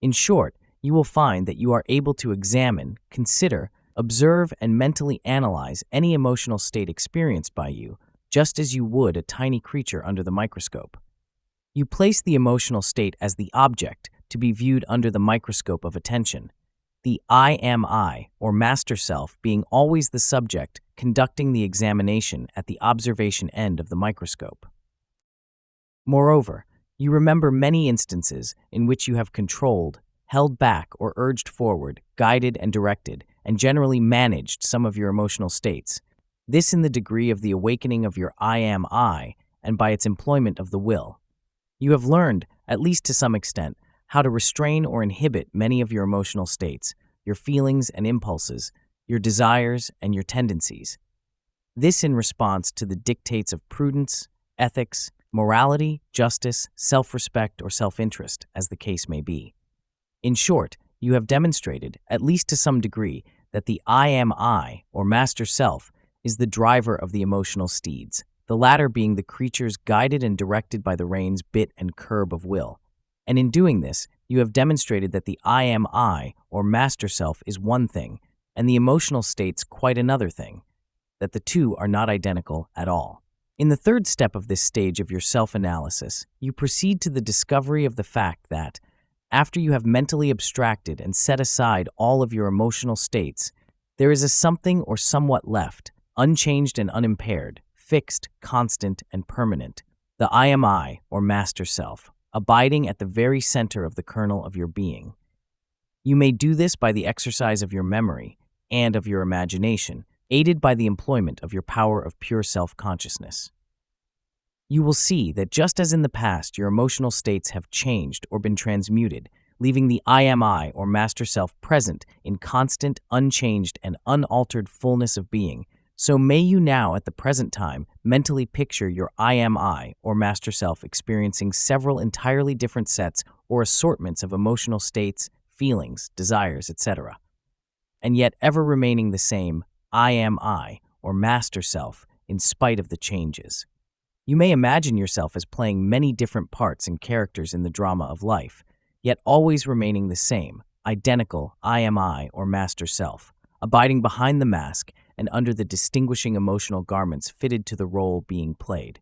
In short, you will find that you are able to examine, consider, observe, and mentally analyze any emotional state experienced by you, just as you would a tiny creature under the microscope. You place the emotional state as the object to be viewed under the microscope of attention, the I am I, or master self, being always the subject conducting the examination at the observation end of the microscope. Moreover, you remember many instances in which you have controlled, held back or urged forward, guided and directed, and generally managed some of your emotional states, this in the degree of the awakening of your I am I and by its employment of the will. You have learned, at least to some extent, how to restrain or inhibit many of your emotional states, your feelings and impulses, your desires and your tendencies. This in response to the dictates of prudence, ethics, morality, justice, self-respect, or self-interest, as the case may be. In short, you have demonstrated, at least to some degree, that the I am I, or master self, is the driver of the emotional steeds, the latter being the creatures guided and directed by the reins, bit, and curb of will. And in doing this, you have demonstrated that the I am I, or master self, is one thing, and the emotional states quite another thing, that the two are not identical at all. In the third step of this stage of your self-analysis, you proceed to the discovery of the fact that, after you have mentally abstracted and set aside all of your emotional states, there is a something or somewhat left, unchanged and unimpaired, fixed, constant, and permanent. The I am I, or master self, abiding at the very center of the kernel of your being. You may do this by the exercise of your memory and of your imagination, aided by the employment of your power of pure self-consciousness. You will see that just as in the past your emotional states have changed or been transmuted, leaving the I am I, or master self, present in constant, unchanged, and unaltered fullness of being, so may you now at the present time mentally picture your I am I, or master self, experiencing several entirely different sets or assortments of emotional states, feelings, desires, etc., and yet ever remaining the same I am I, or master self, in spite of the changes. You may imagine yourself as playing many different parts and characters in the drama of life, yet always remaining the same, identical I am I, or master self, abiding behind the mask and under the distinguishing emotional garments fitted to the role being played.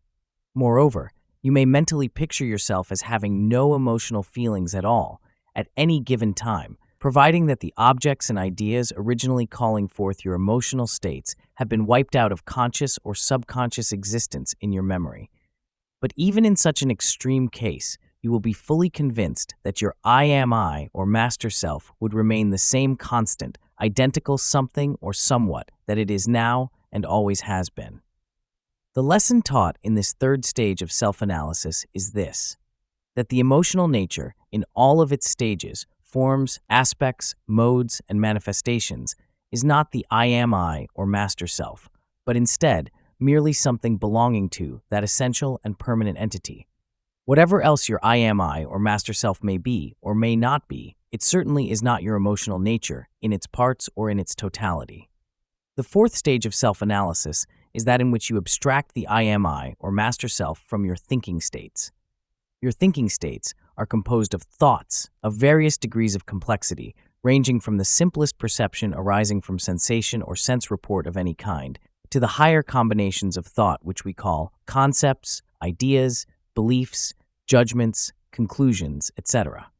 Moreover, you may mentally picture yourself as having no emotional feelings at all, at any given time, providing that the objects and ideas originally calling forth your emotional states have been wiped out of conscious or subconscious existence in your memory. But even in such an extreme case, you will be fully convinced that your I am I, or master self, would remain the same constant, identical something or somewhat that it is now and always has been. The lesson taught in this third stage of self-analysis is this: that the emotional nature, in all of its stages, forms, aspects, modes, and manifestations, is not the I am I, or master self, but instead merely something belonging to that essential and permanent entity. Whatever else your I am I, or master self, may be or may not be, it certainly is not your emotional nature in its parts or in its totality. The fourth stage of self-analysis is that in which you abstract the I am I, or master self, from your thinking states. Your thinking states are composed of thoughts of various degrees of complexity, ranging from the simplest perception arising from sensation or sense report of any kind, to the higher combinations of thought which we call concepts, ideas, beliefs, judgments, conclusions, etc.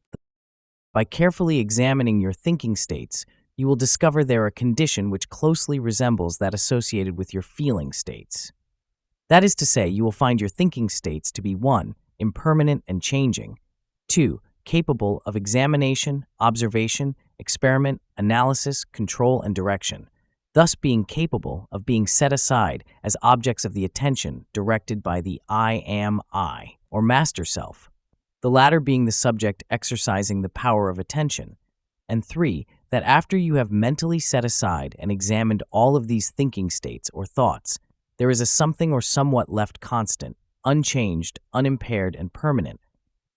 By carefully examining your thinking states, you will discover they are a condition which closely resembles that associated with your feeling states. That is to say, you will find your thinking states to be 1. Impermanent and changing, 2. Capable of examination, observation, experiment, analysis, control, and direction, thus being capable of being set aside as objects of the attention directed by the I am I, or master self, the latter being the subject exercising the power of attention, and 3. That after you have mentally set aside and examined all of these thinking states or thoughts, there is a something or somewhat left constant, unchanged, unimpaired, and permanent,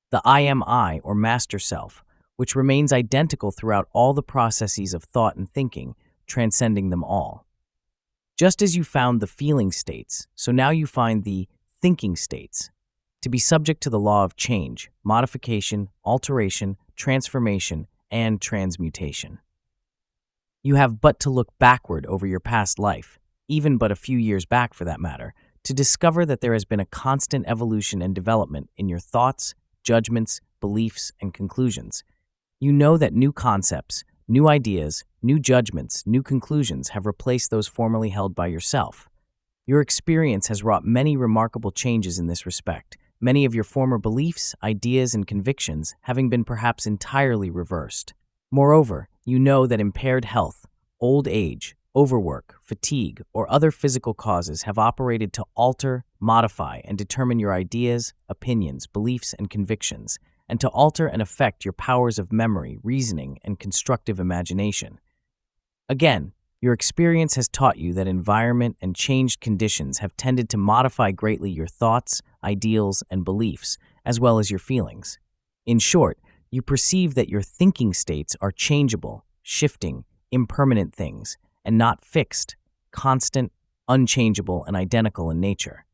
the I am I, or master self, which remains identical throughout all the processes of thought and thinking, transcending them all. Just as you found the feeling states, so now you find the thinking states to be subject to the law of change, modification, alteration, transformation, and transmutation. You have but to look backward over your past life, even but a few years back for that matter, to discover that there has been a constant evolution and development in your thoughts, judgments, beliefs, and conclusions. You know that new concepts, new ideas, new judgments, new conclusions have replaced those formerly held by yourself. Your experience has wrought many remarkable changes in this respect, many of your former beliefs, ideas, and convictions having been perhaps entirely reversed. Moreover, you know that impaired health, old age, overwork, fatigue, or other physical causes have operated to alter, modify, and determine your ideas, opinions, beliefs, and convictions, and to alter and affect your powers of memory, reasoning, and constructive imagination. Again, your experience has taught you that environment and changed conditions have tended to modify greatly your thoughts, ideals, and beliefs, as well as your feelings. In short, you perceive that your thinking states are changeable, shifting, impermanent things, and not fixed, constant, unchangeable, and identical in nature.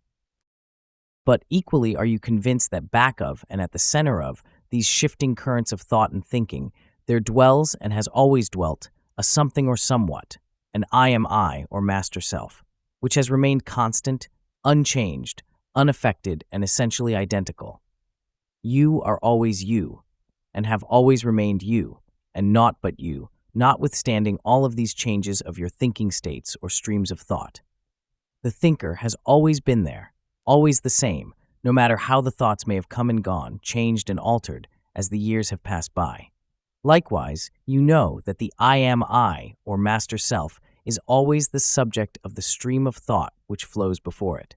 But equally are you convinced that back of and at the center of these shifting currents of thought and thinking, there dwells and has always dwelt a something or somewhat, an I am I, or master self, which has remained constant, unchanged, unaffected, and essentially identical. You are always you, and have always remained you, and naught but you, notwithstanding all of these changes of your thinking states or streams of thought. The thinker has always been there, always the same, no matter how the thoughts may have come and gone, changed and altered as the years have passed by. Likewise, you know that the I am I, or master self, is always the subject of the stream of thought which flows before it.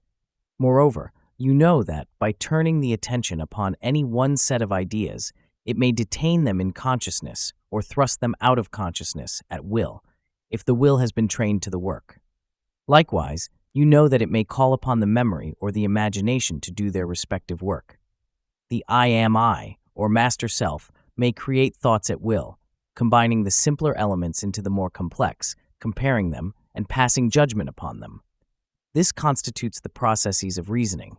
Moreover, you know that by turning the attention upon any one set of ideas, it may detain them in consciousness or thrust them out of consciousness at will, if the will has been trained to the work. Likewise, you know that it may call upon the memory or the imagination to do their respective work. The I am I, or master self, may create thoughts at will, combining the simpler elements into the more complex, comparing them, and passing judgment upon them. This constitutes the processes of reasoning.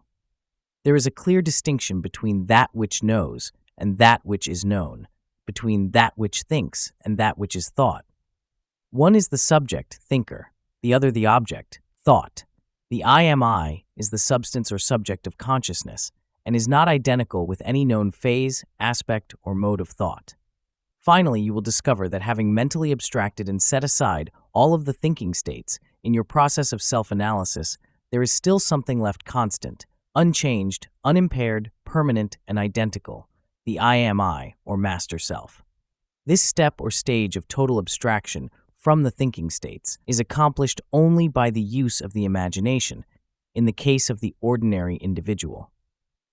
There is a clear distinction between that which knows and that which is known, between that which thinks and that which is thought. One is the subject, thinker, the other the object, thought. The I am I is the substance or subject of consciousness, and is not identical with any known phase, aspect, or mode of thought. Finally, you will discover that having mentally abstracted and set aside all of the thinking states, in your process of self-analysis, there is still something left constant, unchanged, unimpaired, permanent, and identical, the I am I, or master self. This step or stage of total abstraction from the thinking states is accomplished only by the use of the imagination, in the case of the ordinary individual.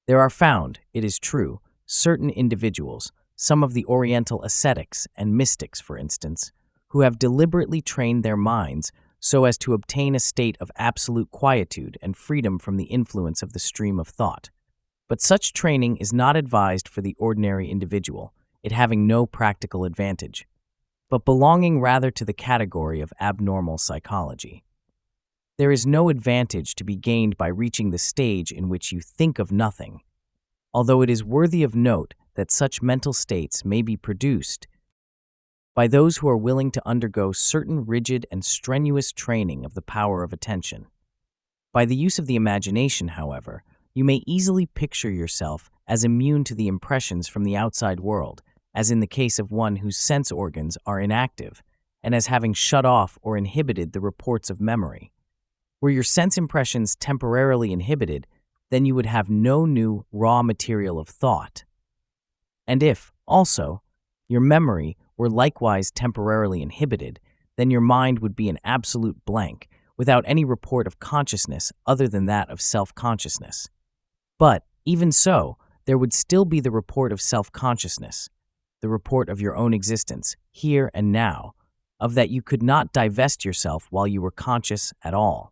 There are found, it is true, certain individuals, some of the Oriental ascetics and mystics, for instance, who have deliberately trained their minds so as to obtain a state of absolute quietude and freedom from the influence of the stream of thought. But such training is not advised for the ordinary individual, it having no practical advantage, but belonging rather to the category of abnormal psychology. There is no advantage to be gained by reaching the stage in which you think of nothing, although it is worthy of note that such mental states may be produced by those who are willing to undergo certain rigid and strenuous training of the power of attention. By the use of the imagination, however, you may easily picture yourself as immune to the impressions from the outside world, as in the case of one whose sense organs are inactive, and as having shut off or inhibited the reports of memory. Were your sense impressions temporarily inhibited, then you would have no new raw material of thought. And if, also, your memory were likewise temporarily inhibited, then your mind would be an absolute blank, without any report of consciousness other than that of self-consciousness. But, even so, there would still be the report of self-consciousness, the report of your own existence, here and now, of that you could not divest yourself while you were conscious at all.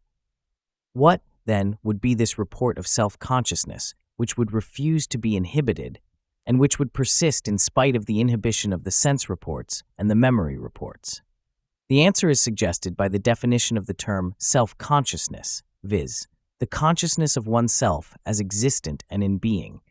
What, then, would be this report of self-consciousness, which would refuse to be inhibited, and which would persist in spite of the inhibition of the sense reports and the memory reports? The answer is suggested by the definition of the term self-consciousness, viz., the consciousness of oneself as existent and in being.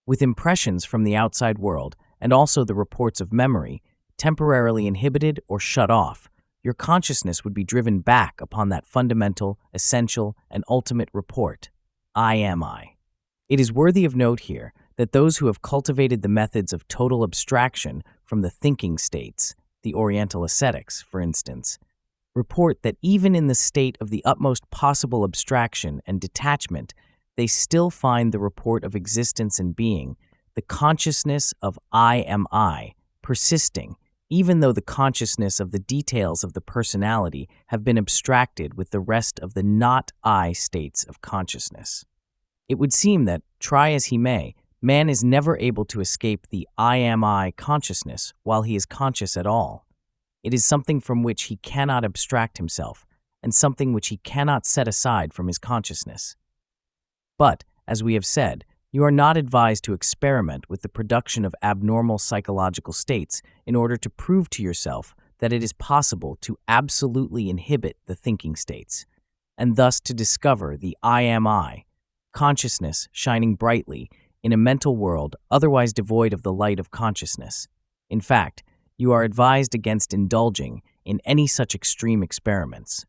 With impressions from the outside world, and also the reports of memory, temporarily inhibited or shut off, your consciousness would be driven back upon that fundamental, essential, and ultimate report, I am I. It is worthy of note here that those who have cultivated the methods of total abstraction from the thinking states, the Oriental ascetics, for instance, report that even in the state of the utmost possible abstraction and detachment, they still find the report of existence and being, the consciousness of I am I, persisting, even though the consciousness of the details of the personality have been abstracted with the rest of the not I states of consciousness. It would seem that, try as he may, man is never able to escape the I am I consciousness while he is conscious at all. It is something from which he cannot abstract himself, and something which he cannot set aside from his consciousness. But, as we have said, you are not advised to experiment with the production of abnormal psychological states in order to prove to yourself that it is possible to absolutely inhibit the thinking states, and thus to discover the I am I, consciousness shining brightly in a mental world otherwise devoid of the light of consciousness. In fact, you are advised against indulging in any such extreme experiments.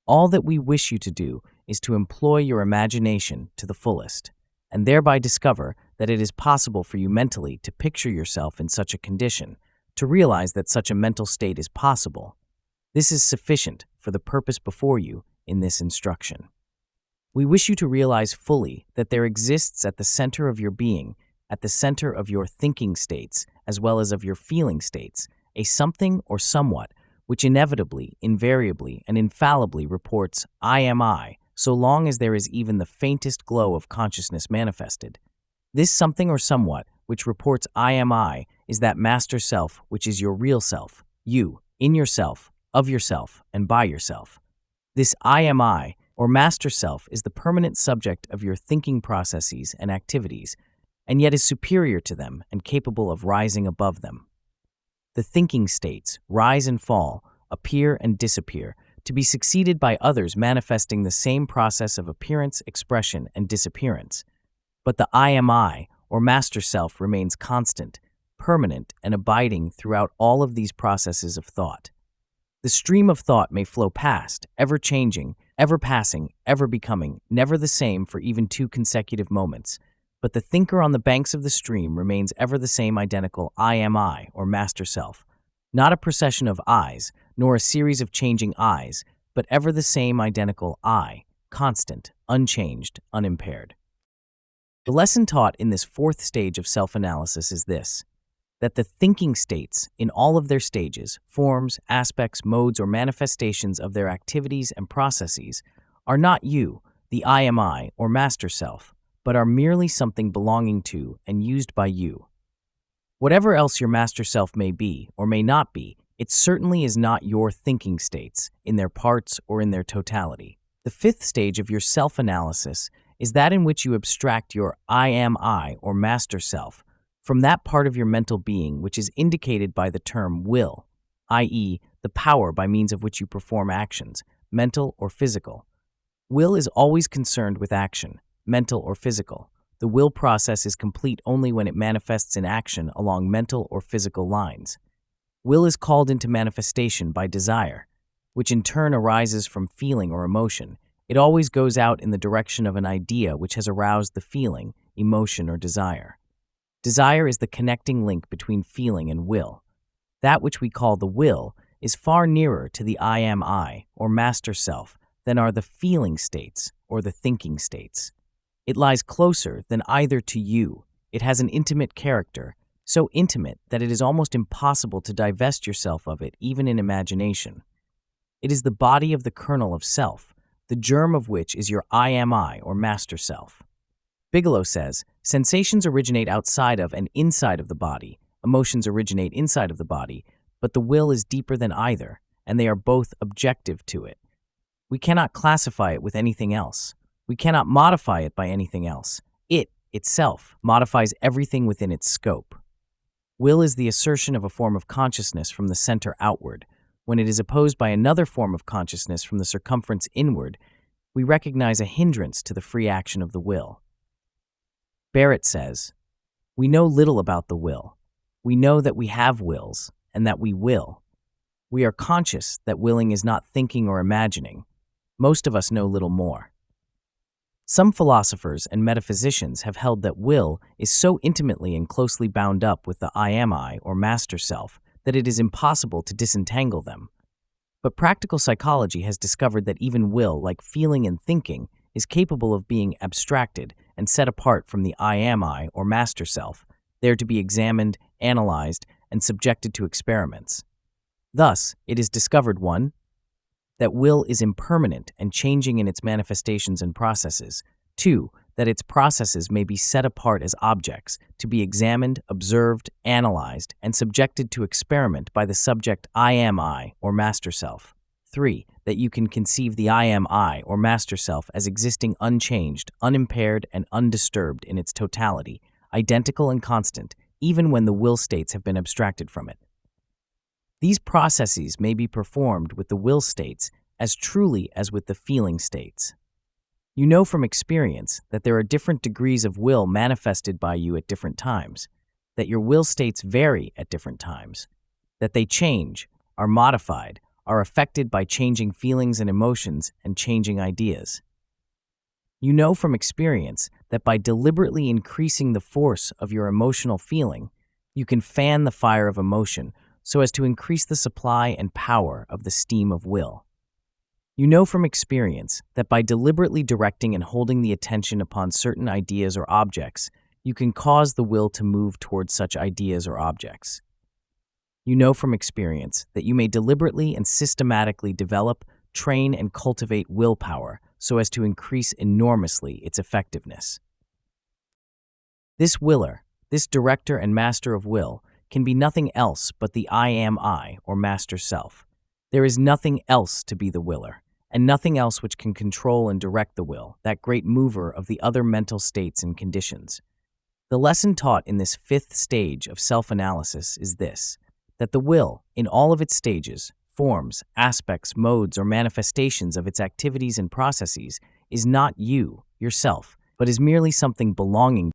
All that we wish you to do is to employ your imagination to the fullest, and thereby discover that it is possible for you mentally to picture yourself in such a condition, to realize that such a mental state is possible. This is sufficient for the purpose before you in this instruction. We wish you to realize fully that there exists at the center of your being, at the center of your thinking states, as well as of your feeling states, a something or somewhat which inevitably, invariably, and infallibly reports, "I am I," so long as there is even the faintest glow of consciousness manifested. This something or somewhat which reports "I am I" is that master self which is your real self, you, in yourself, of yourself, and by yourself. This "I am I" or master self is the permanent subject of your thinking processes and activities, and yet is superior to them and capable of rising above them. The thinking states rise and fall, appear and disappear, to be succeeded by others manifesting the same process of appearance, expression, and disappearance. But the "I am I" or master self remains constant, permanent, and abiding throughout all of these processes of thought. The stream of thought may flow past, ever changing, ever passing, ever becoming, never the same for even 2 consecutive moments, but the thinker on the banks of the stream remains ever the same identical "I am I" or master self, not a procession of I's, nor a series of changing I's, but ever the same identical I, constant, unchanged, unimpaired. The lesson taught in this 4th stage of self-analysis is this: that the thinking states, in all of their stages, forms, aspects, modes, or manifestations of their activities and processes, are not you, the "I am I" or master self, but are merely something belonging to and used by you. Whatever else your master self may be or may not be, it certainly is not your thinking states, in their parts or in their totality. The 5th stage of your self-analysis is that in which you abstract your "I am I" or master self from that part of your mental being which is indicated by the term will, i.e., the power by means of which you perform actions, mental or physical. Will is always concerned with action, mental or physical. The will process is complete only when it manifests in action along mental or physical lines. Will is called into manifestation by desire, which in turn arises from feeling or emotion. It always goes out in the direction of an idea which has aroused the feeling, emotion, or desire. Desire is the connecting link between feeling and will. That which we call the will is far nearer to the "I am I" or master self than are the feeling states or the thinking states. It lies closer than either to you. It has an intimate character, so intimate that it is almost impossible to divest yourself of it even in imagination. It is the body of the kernel of self, the germ of which is your "I am I" or master self. Bigelow says, sensations originate outside of and inside of the body, emotions originate inside of the body, but the will is deeper than either, and they are both objective to it. We cannot classify it with anything else. We cannot modify it by anything else. It, itself, modifies everything within its scope. Will is the assertion of a form of consciousness from the center outward. When it is opposed by another form of consciousness from the circumference inward, we recognize a hindrance to the free action of the will. Barrett says, "We know little about the will. We know that we have wills, and that we will. We are conscious that willing is not thinking or imagining. Most of us know little more." Some philosophers and metaphysicians have held that will is so intimately and closely bound up with the "I am I" or master self that it is impossible to disentangle them. But practical psychology has discovered that even will, like feeling and thinking, is capable of being abstracted and set apart from the "I am I" or master self, there to be examined, analyzed, and subjected to experiments. Thus, it is discovered 1. That will is impermanent and changing in its manifestations and processes. 2. That its processes may be set apart as objects, to be examined, observed, analyzed, and subjected to experiment by the subject "I am I" or master self. 3. That you can conceive the "I am I" or master self as existing unchanged, unimpaired, and undisturbed in its totality, identical and constant, even when the will states have been abstracted from it. These processes may be performed with the will states as truly as with the feeling states. You know from experience that there are different degrees of will manifested by you at different times, that your will states vary at different times, that they change, are modified, are affected by changing feelings and emotions and changing ideas. You know from experience that by deliberately increasing the force of your emotional feeling, you can fan the fire of emotion so as to increase the supply and power of the steam of will. You know from experience that by deliberately directing and holding the attention upon certain ideas or objects, you can cause the will to move towards such ideas or objects. You know from experience that you may deliberately and systematically develop, train, and cultivate willpower so as to increase enormously its effectiveness. This willer, this director and master of will, can be nothing else but the I am I, or master self. There is nothing else to be the willer, and nothing else which can control and direct the will, that great mover of the other mental states and conditions. The lesson taught in this fifth stage of self-analysis is this, that the will, in all of its stages, forms, aspects, modes, or manifestations of its activities and processes, is not you, yourself, but is merely something belonging